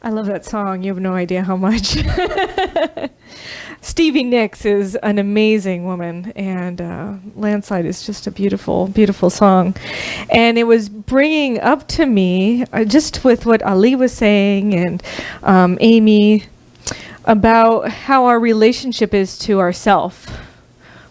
I love that song. You have no idea how much. Stevie Nicks is an amazing woman, and Landslide is just a beautiful, beautiful song. And it was bringing up to me, just with what Ali was saying and Amy, about how our relationship is to ourself,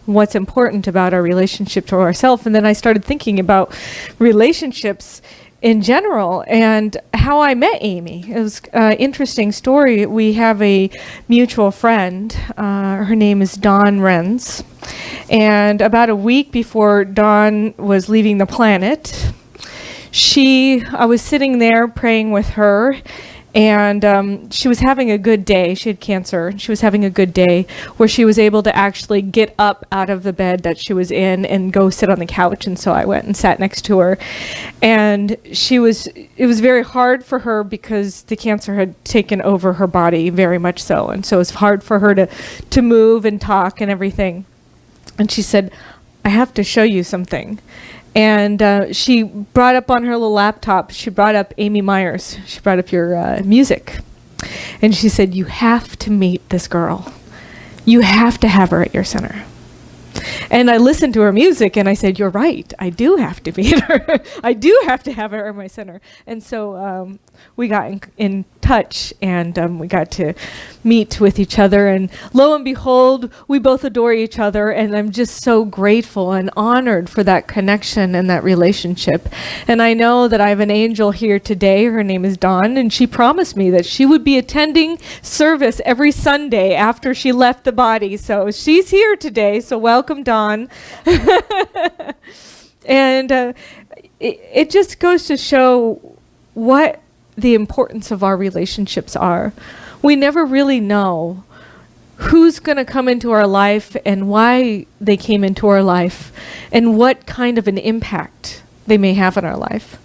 what's important about our relationship to ourself. And then I started thinking about relationships in general and how I met Amy. It was an interesting story. We have a mutual friend. Her name is Dawn Renz. And about a week before Dawn was leaving the planet, I was sitting there praying with her, and she was having a good day. She had cancer. She was having a good day where she was able to actually get up out of the bed that she was in and go sit on the couch. And so I went and sat next to her. And it was very hard for her because the cancer had taken over her body very much so. And so it was hard for her to move and talk and everything. And she said, "I have to show you something." And she brought up on her little laptop, she brought up Amy Myers. She brought up your music. And she said, "You have to meet this girl. You have to have her at your center." And I listened to her music and I said, "You're right. I do have to meet her. I do have to have her at my center." And so we got in touch, and we got to meet with each other. And lo and behold, we both adore each other. And I'm just so grateful and honored for that connection and that relationship. And I know that I have an angel here today. Her name is Dawn. And she promised me that she would be attending service every Sunday after she left the body. So she's here today. So welcome, Dawn. And it just goes to show what the importance of our relationships are. We never really know who's going to come into our life and why they came into our life and what kind of an impact they may have in our life.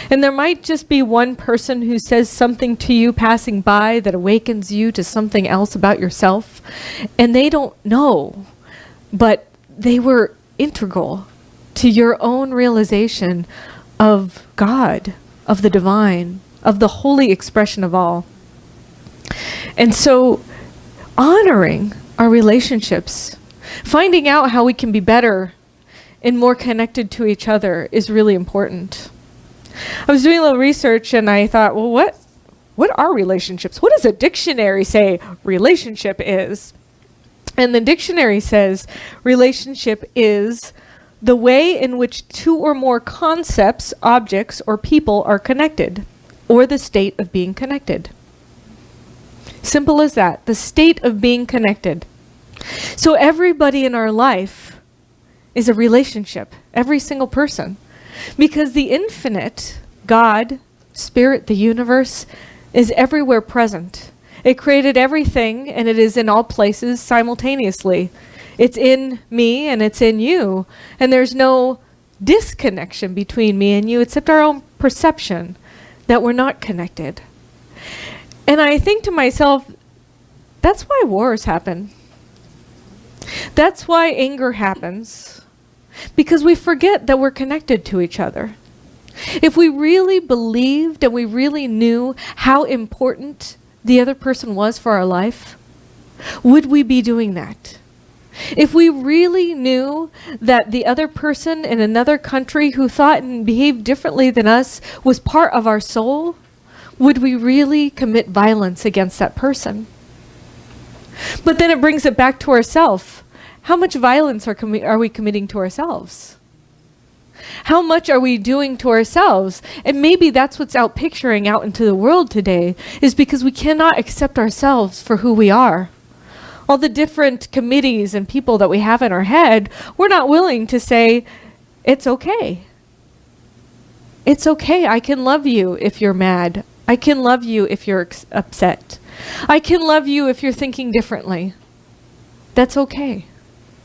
And there might just be one person who says something to you passing by that awakens you to something else about yourself, and they don't know, but they were integral to your own realization of God, of the divine, of the holy expression of all. And so honoring our relationships, finding out how we can be better and more connected to each other is really important. I was doing a little research and I thought, well, what are relationships? What does a dictionary say relationship is? And the dictionary says relationship is the way in which two or more concepts, objects, or people are connected, or the state of being connected. Simple as that, the state of being connected. So everybody in our life is a relationship, every single person, because the infinite, God, Spirit, the universe, is everywhere present. It created everything, and it is in all places simultaneously. It's in me and it's in you, and there's no disconnection between me and you except our own perception that we're not connected. And I think to myself, that's why wars happen. That's why anger happens, because we forget that we're connected to each other. If we really believed and we really knew how important the other person was for our life, would we be doing that? If we really knew that the other person in another country who thought and behaved differently than us was part of our soul, would we really commit violence against that person? But then it brings it back to ourselves. How much violence are we committing to ourselves? How much are we doing to ourselves? And maybe that's what's out picturing out into the world today, is because we cannot accept ourselves for who we are. All the different committees and people that we have in our head, we're not willing to say, it's okay. It's okay. I can love you if you're mad. I can love you if you're upset. I can love you if you're thinking differently. That's okay.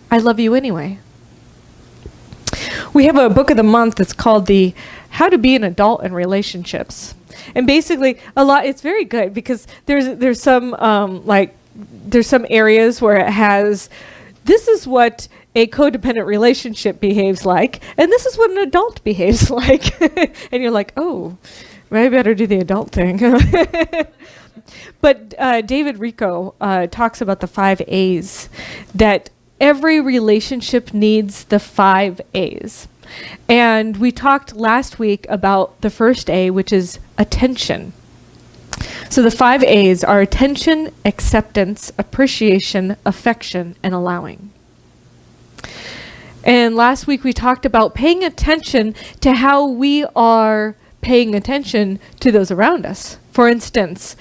I love you anyway. We have a book of the month that's called the How to Be an Adult in Relationships. And basically it's very good because there's some there's some areas where it has, this is what a codependent relationship behaves like, and this is what an adult behaves like. And you're like, oh, maybe I better do the adult thing. But David Rico talks about the 5 A's, that every relationship needs the 5 A's. And we talked last week about the first A, which is attention. So the 5 A's are attention, acceptance, appreciation, affection, and allowing. And last week we talked about paying attention to how we are paying attention to those around us. For instance,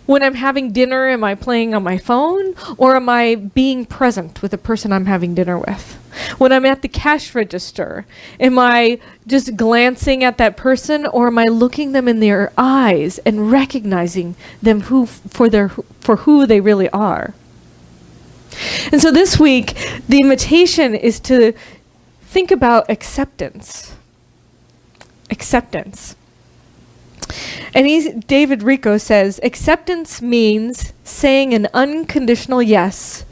when I'm having dinner, am I playing on my phone, or am I being present with the person I'm having dinner with? When I'm at the cash register, am I just glancing at that person, or am I looking them in their eyes and recognizing them for who they really are? And so this week, the invitation is to think about acceptance. Acceptance. And David Rico says, acceptance means saying an unconditional yes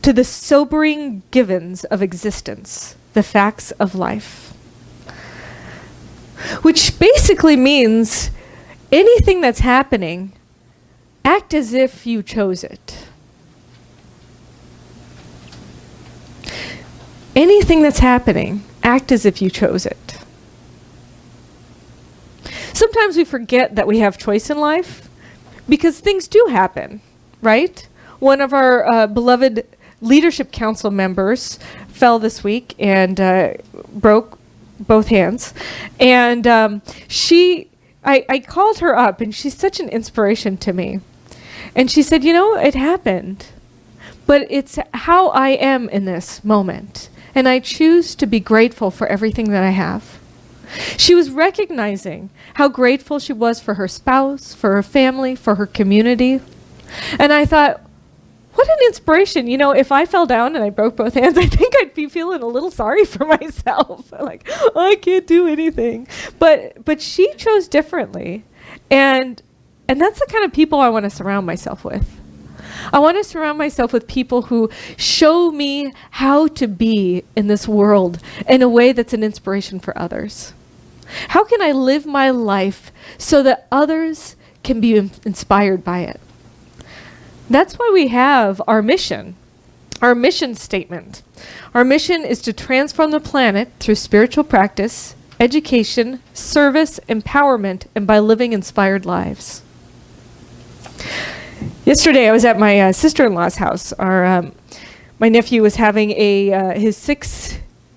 to the sobering givens of existence, the facts of life. Which basically means anything that's happening, act as if you chose it. Anything that's happening, act as if you chose it. Sometimes we forget that we have choice in life because things do happen, right? One of our beloved leadership council members fell this week and broke both hands. And I called her up, and she's such an inspiration to me. And she said, it happened, but it's how I am in this moment. And I choose to be grateful for everything that I have. She was recognizing how grateful she was for her spouse, for her family, for her community. And I thought, what an inspiration. If I fell down and I broke both hands, I think I'd be feeling a little sorry for myself. Like, I can't do anything. But she chose differently. And that's the kind of people I want to surround myself with. I want to surround myself with people who show me how to be in this world in a way that's an inspiration for others. How can I live my life so that others can be inspired by it? That's why we have our mission statement. Our mission is to transform the planet through spiritual practice, education, service, empowerment, and by living inspired lives. Yesterday, I was at my sister-in-law's house. My nephew was having his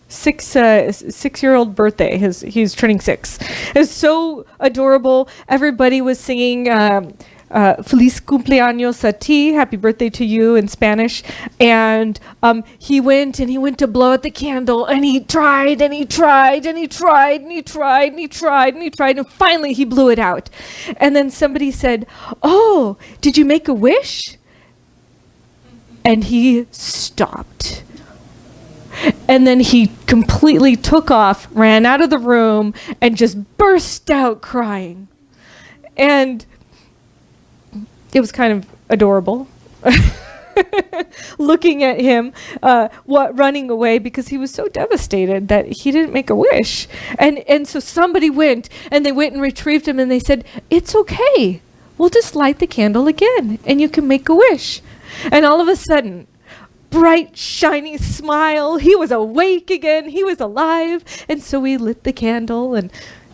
six-year-old birthday. He's turning 6. It was so adorable. Everybody was singing Feliz cumpleaños a ti, happy birthday to you in Spanish. And he went to blow out the candle, and he tried and he tried and he tried and he tried and he tried and he tried, and finally he blew it out. And then somebody said, "Oh, did you make a wish?" And he stopped. And then he completely took off, ran out of the room, and just burst out crying. And it was kind of adorable looking at him running away because he was so devastated that he didn't make a wish. And so somebody went and retrieved him, and they said, "It's okay. We'll just light the candle again and you can make a wish." And all of a sudden, bright, shiny smile. He was awake again. He was alive. And so we lit the candle, and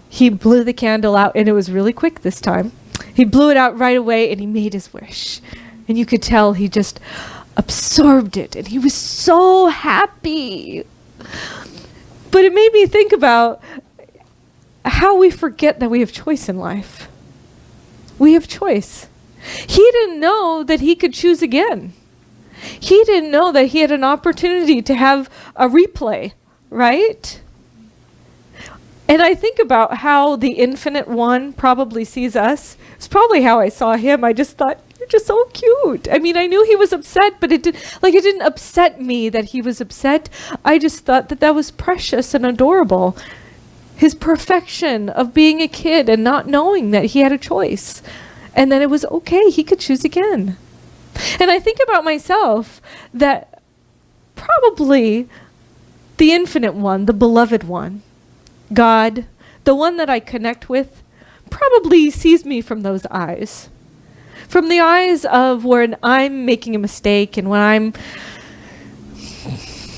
he blew the candle out, and it was really quick this time. He blew it out right away, and he made his wish. And you could tell he just absorbed it, and he was so happy. But it made me think about how we forget that we have choice in life. We have choice. He didn't know that he could choose again. He didn't know that he had an opportunity to have a replay, right? And I think about how the Infinite One probably sees us. It's probably how I saw him. I just thought, "You're just so cute." I mean, I knew he was upset, but it didn't upset me that he was upset. I just thought that was precious and adorable. His perfection of being a kid and not knowing that he had a choice. And then it was okay, he could choose again. And I think about myself that probably the Infinite One, the Beloved One, God, the one that I connect with, probably sees me from those eyes. From the eyes of when I'm making a mistake and when I'm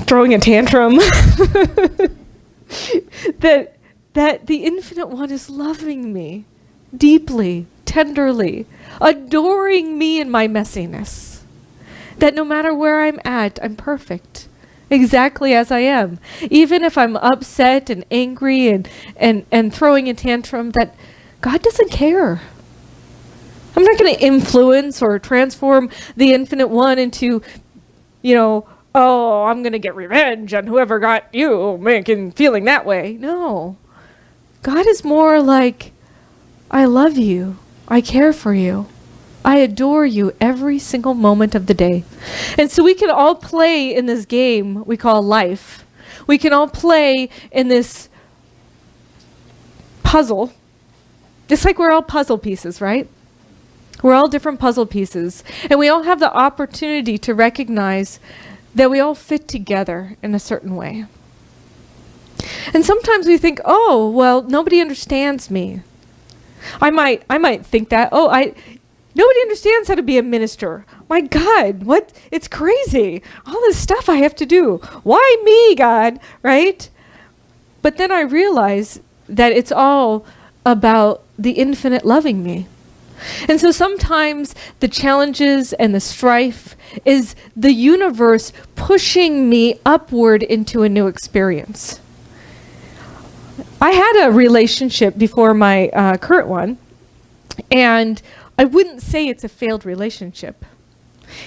throwing a tantrum, that the Infinite One is loving me deeply, tenderly, adoring me in my messiness. That no matter where I'm at, I'm perfect, exactly as I am. Even if I'm upset and angry and throwing a tantrum, that God doesn't care. I'm not going to influence or transform the Infinite One into, oh, I'm going to get revenge on whoever got you feeling that way. No. God is more like, I love you. I care for you. I adore you every single moment of the day. And so we can all play in this game we call life. We can all play in this puzzle. Just like we're all puzzle pieces, right? We're all different puzzle pieces. And we all have the opportunity to recognize that we all fit together in a certain way. And sometimes we think, oh, well, nobody understands me. I might think that, nobody understands how to be a minister. My God, what? It's crazy. All this stuff I have to do. Why me, God? Right? But then I realize that it's all about the infinite loving me. And so sometimes the challenges and the strife is the universe pushing me upward into a new experience. I had a relationship before my current one, and I wouldn't say it's a failed relationship.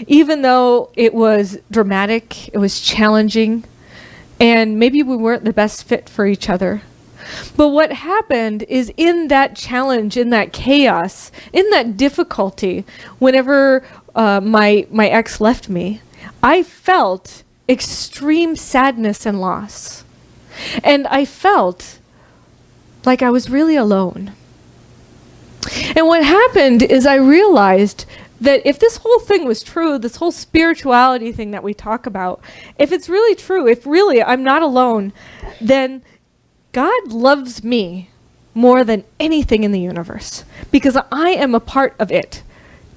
Even though it was dramatic, it was challenging, and maybe we weren't the best fit for each other. But what happened is in that challenge, in that chaos, in that difficulty, whenever my ex left me, I felt extreme sadness and loss. And I felt like I was really alone. And what happened is I realized that if this whole thing was true, this whole spirituality thing that we talk about, if it's really true, if really I'm not alone, then God loves me more than anything in the universe because I am a part of it.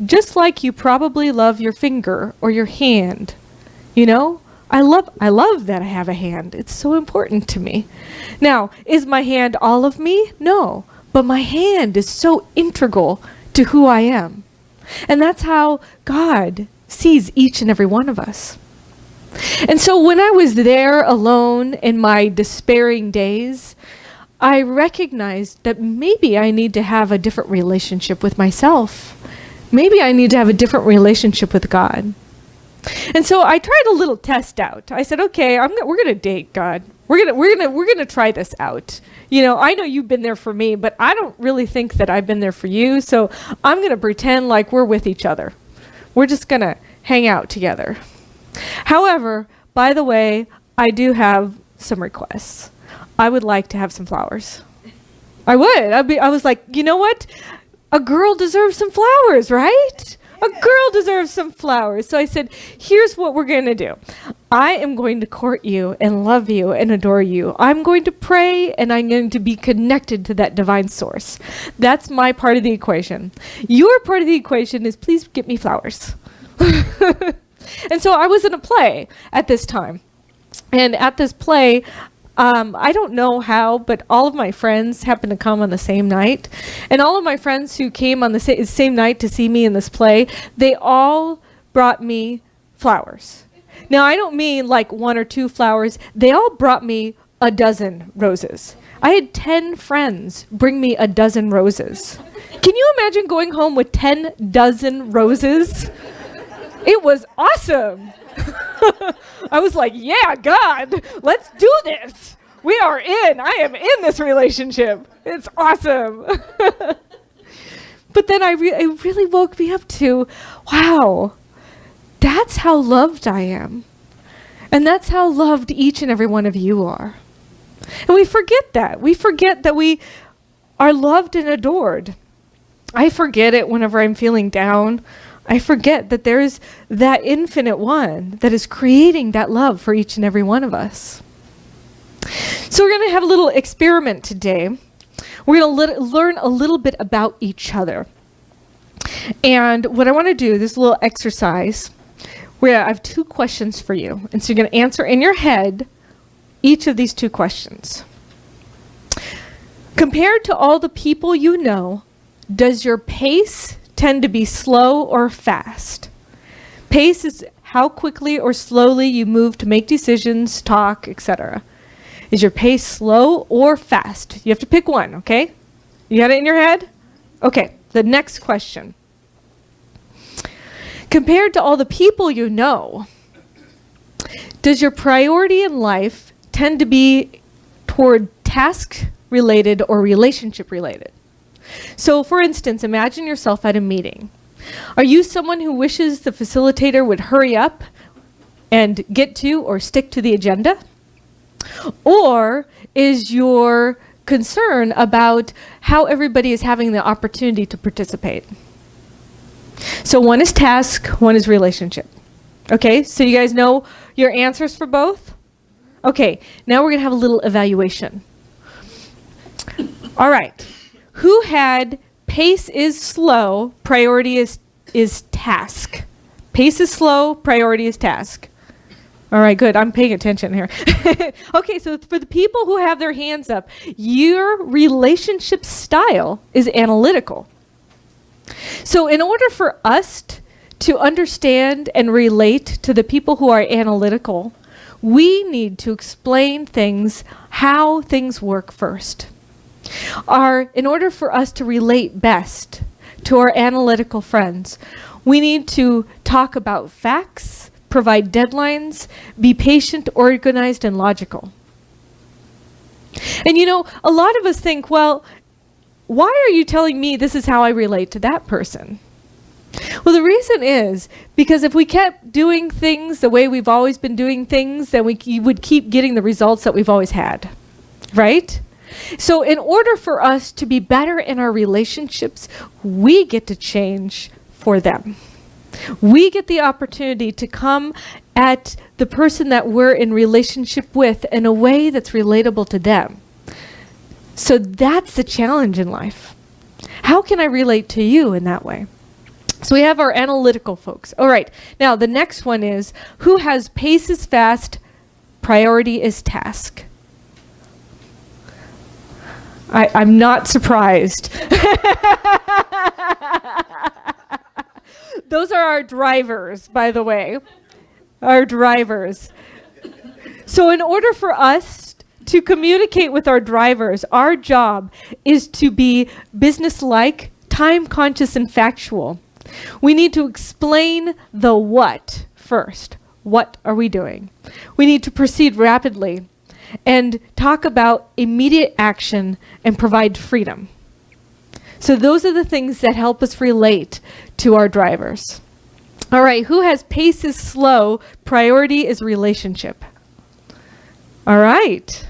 Just like you probably love your finger or your hand. I love that I have a hand. It's so important to me. Now, is my hand all of me? No. But my hand is so integral to who I am. And that's how God sees each and every one of us. And so when I was there alone in my despairing days, I recognized that maybe I need to have a different relationship with myself. Maybe I need to have a different relationship with God. And so I tried a little test out. I said, okay, we're going to date, God. We're going to try this out. I know you've been there for me, but I don't really think that I've been there for you. So I'm going to pretend like we're with each other. We're just going to hang out together. However, by the way, I do have some requests. I would like to have some flowers. I would. I was like, you know what? A girl deserves some flowers, right? A girl deserves some flowers. So I said, here's what we're going to do. I am going to court you and love you and adore you. I'm going to pray and I'm going to be connected to that divine source. That's my part of the equation. Your part of the equation is please get me flowers. And so I was in a play at this time. And at this play, I don't know how, but all of my friends happened to come on the same night. And all of my friends who came on the same night to see me in this play, they all brought me flowers. Now, I don't mean like 1 or 2 flowers. They all brought me a dozen roses. I had 10 friends bring me a dozen roses. Can you imagine going home with 10 dozen roses? It was awesome. I was like, yeah, God, let's do this. We are in. I am in this relationship. It's awesome. But then it really woke me up to, wow, that's how loved I am. And that's how loved each and every one of you are. And we forget that. We forget that we are loved and adored. I forget it whenever I'm feeling down. I forget that there's that infinite one that is creating that love for each and every one of us. So we're going to have a little experiment today. We're going to learn a little bit about each other. And what I want to do, this little exercise, where I have 2 questions for you. And so you're going to answer in your head each of these 2 questions. Compared to all the people you know, does your pace tend to be slow or fast? Pace is how quickly or slowly you move to make decisions, talk, etc. Is your pace slow or fast? You have to pick one, okay? You got it in your head? Okay, the next question. Compared to all the people you know, does your priority in life tend to be toward task-related or relationship-related? So, for instance, imagine yourself at a meeting. Are you someone who wishes the facilitator would hurry up and get to or stick to the agenda? Or is your concern about how everybody is having the opportunity to participate? So one is task, one is relationship. Okay, so you guys know your answers for both? Okay, now we're going to have a little evaluation. All right, who had pace is slow, priority is task? Pace is slow, priority is task. All right, good. I'm paying attention here. Okay, so for the people who have their hands up, your relationship style is analytical. So in order for us to understand and relate to the people who are analytical, we need to explain things, how things work first. In order for us to relate best to our analytical friends, we need to talk about facts, provide deadlines, be patient, organized, and logical. And you know, a lot of us think, well, why are you telling me this is how I relate to that person? Well, the reason is because if we kept doing things the way we've always been doing things, then we would keep getting the results that we've always had, right? So in order for us to be better in our relationships, we get to change for them. We get the opportunity to come at the person that we're in relationship with in a way that's relatable to them. So that's the challenge in life. How can I relate to you in that way? So we have our analytical folks. All right, now the next one is, who has pace is fast, priority is task? I'm not surprised. Those are our drivers, by the way. Our drivers. So in order for us to communicate with our drivers, our job is to be business-like, time-conscious, and factual. We need to explain the what first. What are we doing? We need to proceed rapidly and talk about immediate action and provide freedom. So those are the things that help us relate to our drivers. All right, who has pace is slow, priority is relationship? All right.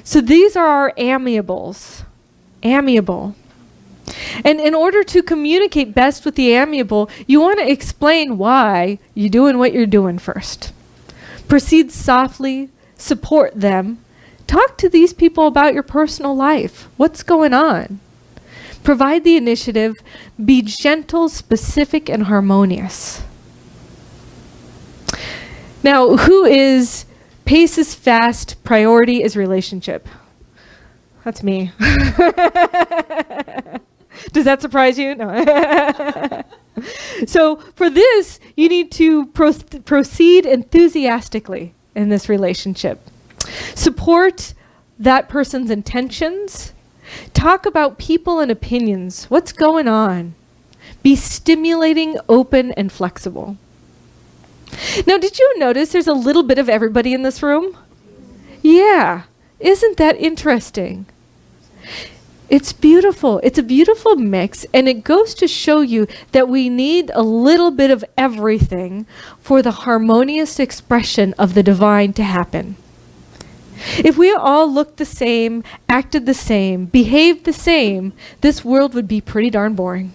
So these are our amiables. Amiable. And in order to communicate best with the amiable, you want to explain why you're doing what you're doing first. Proceed softly, support them. Talk to these people about your personal life. What's going on? Provide the initiative. Be gentle, specific, and harmonious. Now, who is pace is fast, priority is relationship? That's me. Does that surprise you? No. So for this, you need to proceed enthusiastically in this relationship. Support that person's intentions. Talk about people and opinions. What's going on? Be stimulating, open, and flexible. Now, did you notice there's a little bit of everybody in this room? Yeah. Isn't that interesting? It's beautiful. It's a beautiful mix, and it goes to show you that we need a little bit of everything for the harmonious expression of the divine to happen. If we all looked the same, acted the same, behaved the same, this world would be pretty darn boring.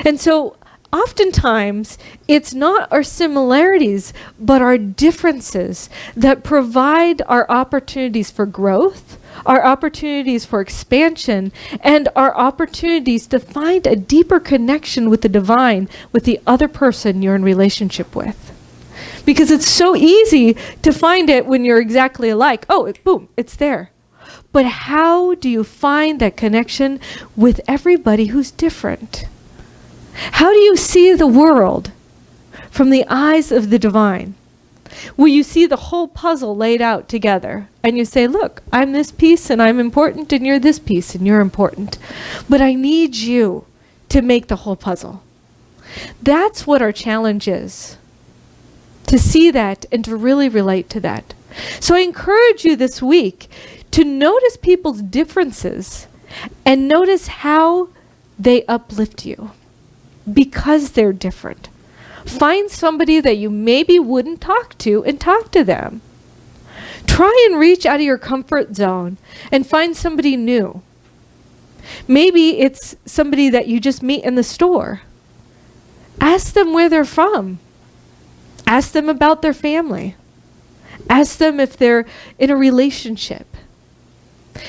And so oftentimes, it's not our similarities, but our differences that provide our opportunities for growth, our opportunities for expansion, and our opportunities to find a deeper connection with the divine, with the other person you're in relationship with. Because it's so easy to find it when you're exactly alike. Oh, boom, it's there. But how do you find that connection with everybody who's different? How do you see the world from the eyes of the divine? Will you see the whole puzzle laid out together and you say, look, I'm this piece and I'm important and you're this piece and you're important. But I need you to make the whole puzzle. That's what our challenge is. To see that and to really relate to that. So I encourage you this week to notice people's differences and notice how they uplift you because they're different. Find somebody that you maybe wouldn't talk to and talk to them. Try and reach out of your comfort zone and find somebody new. Maybe it's somebody that you just meet in the store. Ask them where they're from. Ask them about their family. Ask them if they're in a relationship.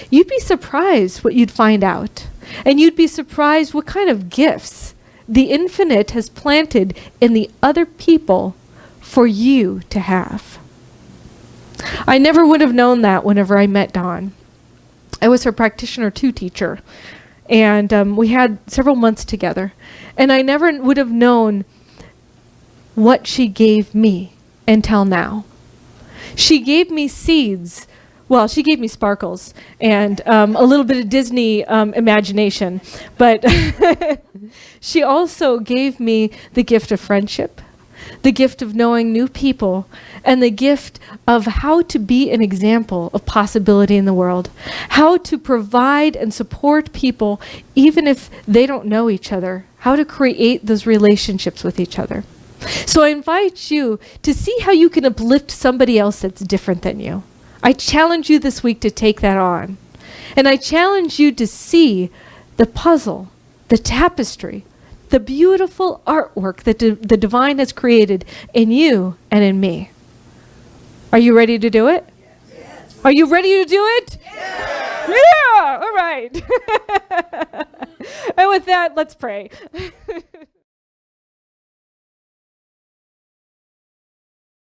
You'd be surprised what you'd find out. And you'd be surprised what kind of gifts the infinite has planted in the other people for you to have. I never would have known that whenever I met Dawn. I was her practitioner 2 teacher. And we had several months together. And I never would have known what she gave me until now. She gave me seeds. Well, she gave me sparkles and a little bit of Disney imagination. But she also gave me the gift of friendship, the gift of knowing new people, and the gift of how to be an example of possibility in the world, how to provide and support people even if they don't know each other, how to create those relationships with each other. So I invite you to see how you can uplift somebody else that's different than you. I challenge you this week to take that on. And I challenge you to see the puzzle, the tapestry, the beautiful artwork that the divine has created in you and in me. Are you ready to do it? Yes. Are you ready to do it? Yes. Yeah! All right. And with that, let's pray.